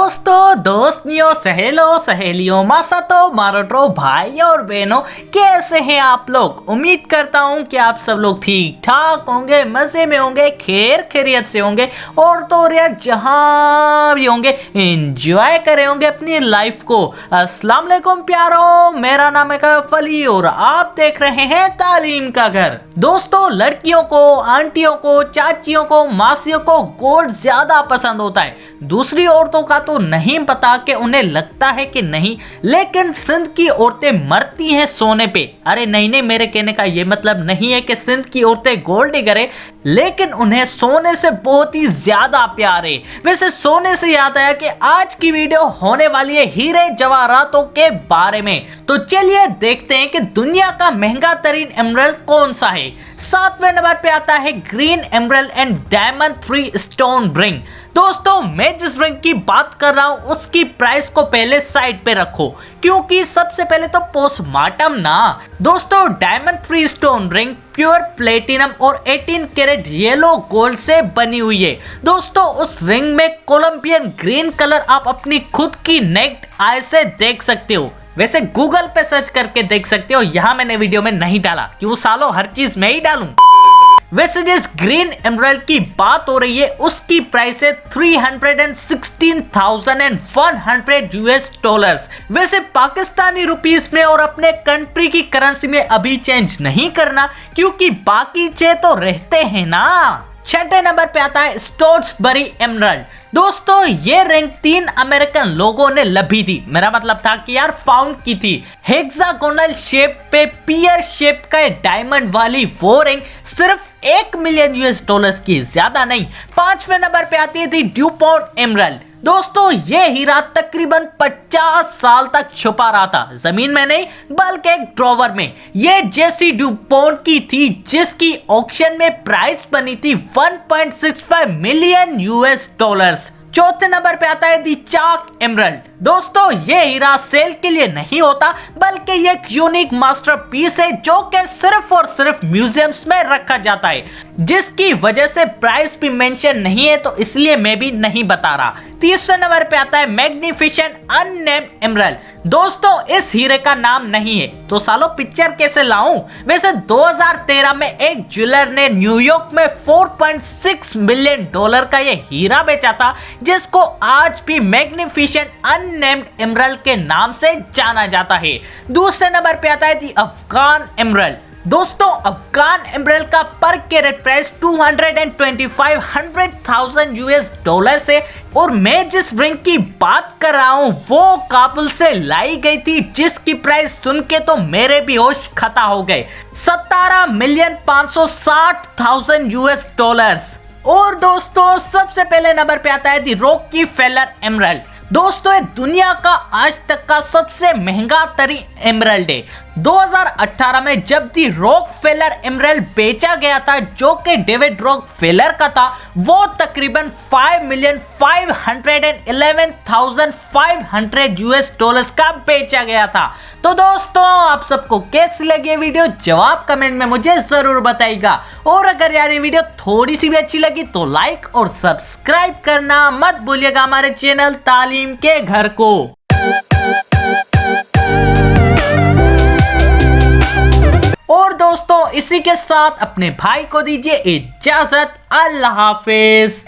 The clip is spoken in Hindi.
दोस्तों, दोस्तियों, सहेलियों, मासातो, मारोटो, भाई और बहनों, कैसे हैं आप लोग। उम्मीद करता हूं कि आप सब लोग ठीक ठाक होंगे, मजे में होंगे, खैरियत से होंगे और तो और यार जहां भी होंगे एंजॉय करे होंगे अपनी लाइफ को। अस्सलाम वालेकुम प्यारो, मेरा नाम है कैफ अली और आप देख रहे हैं तालीम का घर। दोस्तों, लड़कियों को, आंटियों को, चाचियों को, मासियों को गोल्ड ज्यादा पसंद होता है। दूसरी औरतों का तो नहीं पता कि उन्हें लगता है कि नहीं, लेकिन सिंध की औरतें मरती हैं सोने पे। अरे नहीं, मेरे कहने का ये मतलब नहीं है कि सिंध की औरतें गोल्ड डिगर है, लेकिन उन्हें सोने से बहुत ही ज्यादा प्यार है। वैसे सोने से याद आया कि आज की वीडियो होने वाली है हीरे जवाहरातों के बारे में। तो चलिए देखते हैं कि दुनिया का महंगा तरीन एमरल्ड कौन सा है। 7वें नंबर पे आता है green emerald and diamond 3 stone ring. दोस्तों, मैं जिस रिंग की बात कर रहा हूं उसकी प्राइस को पहले साइड पे रखो, क्योंकि सबसे पहले तो पोस्टमार्टम ना। दोस्तों, diamond 3 stone ring pure platinum और 18 कैरेट येलो गोल्ड से बनी हुई है। दोस्तों, उस रिंग में कोलंबियन ग्रीन कलर आप अपनी खुद की नेक्ड आई से देख सकते हो। वैसे गूगल पे सर्च करके देख सकते हो, यहाँ मैंने वीडियो में नहीं डाला, क्यों सालों हर चीज मैं ही डालूं। वैसे जिस ग्रीन एमरल्ड की बात हो रही है उसकी प्राइस है $316,100 US। वैसे पाकिस्तानी रुपीस में और अपने कंट्री की करेंसी में अभी चेंज नहीं करना, क्योंकि बाकी चे तो रहते हैं ना। 6ठे नंबर पे आता है स्टोर्ट्सबरी एमरल्ड। दोस्तों, ये रिंग 3 अमेरिकन लोगों ने लभी थी, मेरा मतलब था कि यार फाउंड की थी। हेक्सागोनल शेप पे पियर शेप का डायमंड वाली वो रिंग सिर्फ $1 मिलियन US की, ज्यादा नहीं। 5वें नंबर पे आती थी ड्यूपॉन्ट एमरल्ड। दोस्तों, ये हीरा तकरीबन 50 साल तक छुपा रहा था, जमीन में नहीं बल्कि एक ड्रॉवर में। ये जेसी ड्यूपॉन्ट की थी, जिसकी ऑक्शन में प्राइस बनी थी $1.65 मिलियन US। 4थे नंबर पे आता है दी चाक एमरल्ड। दोस्तों, ये हीरा सेल के लिए नहीं होता, बल्कि ये एक यूनिक मास्टरपीस है जो कि सिर्फ और सिर्फ म्यूजियम्स में रखा जाता है, जिसकी वजह से प्राइस भी मेंशन नहीं है, तो इसलिए मैं भी नहीं बता रहा। 3रे नंबर पे आता है मैग्निफिसेंट अननेम्ड एमरल्ड। दोस्तों, इस हीरे का नाम नहीं है, तो सालों पिक्चर कैसे लाऊं। वैसे 2013 में एक ज्वेलर ने न्यूयॉर्क में $4.6 मिलियन का ये हीरा बेचा था, जिसको आज भी मैग्निफिसेंट अननेम्ड एमरल्ड के नाम से जाना जाता है। दूसरे नंबर पे आता है दी अफगान एमरल्ड। दोस्तों, अफगान एमरल्ड का पर कैरेट प्राइस 225,100,000 US है, और मैं जिस रिंग की बात कर रहा हूं वो काबुल से लाई गई थी, जिसकी प्राइस सुन के तो मेरे भी होश खता हो गए, $17,560,000 US। और दोस्तों, सबसे पहले नंबर पे आता है दी रॉकीफेलर एमरल्ड। दोस्तों, ये दुनिया का आज तक का सबसे महंगा तरीन एमरल्ड है। 2018 में जब दी रॉकफेलर एमरल्ड बेचा गया था, जो कि डेविड रॉकफेलर का था, वो तकरीबन $5,511,500 US का बेचा गया था। तो दोस्तों, आप सबको कैसी लगी वीडियो, जवाब कमेंट में मुझे जरूर बताइएगा। और अगर यार ये वीडियो थोड़ी सी भी अच्छी लगी तो लाइक और सब्सक्राइब करना मत भूलिएगा हमारे चैनल तालीम के घर को। और दोस्तों, इसी के साथ अपने भाई को दीजिए इजाजत। अल्लाह हाफिज।